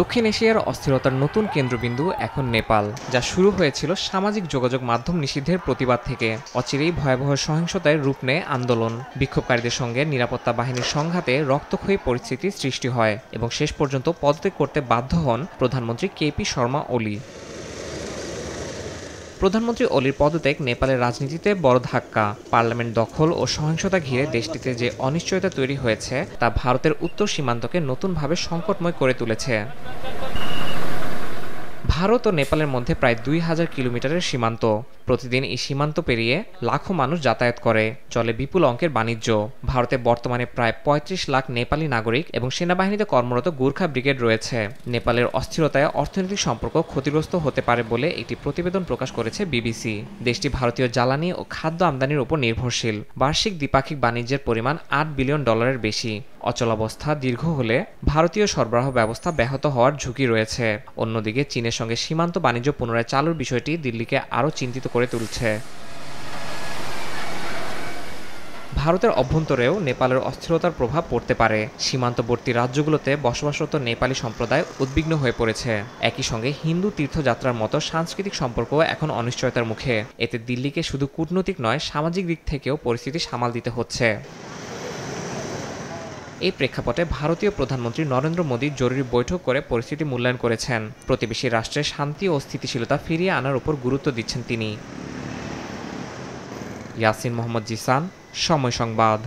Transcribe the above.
দক্ষিণ এশিয়ার অস্থিরতার নতুন কেন্দ্রবিন্দু এখন নেপাল, যা শুরু হয়েছিল সামাজিক যোগাযোগ মাধ্যম নিষিদ্ধের প্রতিবাদ থেকে। অচিরেই ভয়াবহ সহিংসতায় রূপ নেয় আন্দোলন। বিক্ষোভকারীদের সঙ্গে নিরাপত্তা বাহিনীর সংঘাতে রক্তক্ষয়ী পরিস্থিতির সৃষ্টি হয় এবং শেষ পর্যন্ত পদত্যাগ করতে বাধ্য হন প্রধানমন্ত্রী কেপি শর্মা ওলি। প্রধানমন্ত্রী অলির পদত্যাগ নেপালের রাজনীতিতে বড় ধাক্কা। পার্লামেন্ট দখল ও সহিংসতা ঘিরে দেশটিতে যে অনিশ্চয়তা তৈরি হয়েছে তা ভারতের উত্তর সীমান্তকে নতুনভাবে সংকটময় করে তুলেছে। ভারত ও নেপালের মধ্যে প্রায় ২,০০০ কিলোমিটারের সীমান্ত। প্রতিদিন এই সীমান্ত পেরিয়ে লাখো মানুষ যাতায়াত করে, চলে বিপুল অঙ্কের বাণিজ্য। ভারতে বর্তমানে প্রায় ৩৫ লাখ নেপালি নাগরিক এবং সেনাবাহিনীতে কর্মরত গোর্খা ব্রিগেড রয়েছে। নেপালের অস্থিরতায় অর্থনৈতিক সম্পর্ক ক্ষতিগ্রস্ত হতে পারে বলে একটি প্রতিবেদন প্রকাশ করেছে বিবিসি। দেশটি ভারতীয় জ্বালানি ও খাদ্য আমদানির উপর নির্ভরশীল। বার্ষিক দ্বিপাক্ষিক বাণিজ্যের পরিমাণ $৮ বিলিয়ন বেশি। অচলাবস্থা দীর্ঘ হলে ভারতীয় সরবরাহ ব্যবস্থা ব্যাহত হওয়ার ঝুঁকি রয়েছে। অন্যদিকে চীনের সঙ্গে সীমান্ত বাণিজ্য পুনরায় চালুর বিষয়টি দিল্লিকে আরও চিন্তিত করে তুলছে। ভারতের অভ্যন্তরেও নেপালের অস্থিরতার প্রভাব পড়তে পারে। সীমান্তবর্তী রাজ্যগুলোতে বসবাসরত নেপালি সম্প্রদায় উদ্বিগ্ন হয়ে পড়েছে। একই সঙ্গে হিন্দু তীর্থযাত্রার মতো সাংস্কৃতিক সম্পর্কও এখন অনিশ্চয়তার মুখে। এতে দিল্লিকে শুধু কূটনৈতিক নয়, সামাজিক দিক থেকেও পরিস্থিতি সামাল দিতে হচ্ছে। এই প্রেক্ষাপটে ভারতীয় প্রধানমন্ত্রী নরেন্দ্র মোদী জরুরি বৈঠক করে পরিস্থিতি মূল্যায়ন করেছেন। প্রতিবেশী রাষ্ট্রের শান্তি ও স্থিতিশীলতা ফিরিয়ে আনার উপর গুরুত্ব দিচ্ছেন তিনি। ইয়াসিন মোহাম্মদ জিসান, সময় সংবাদ।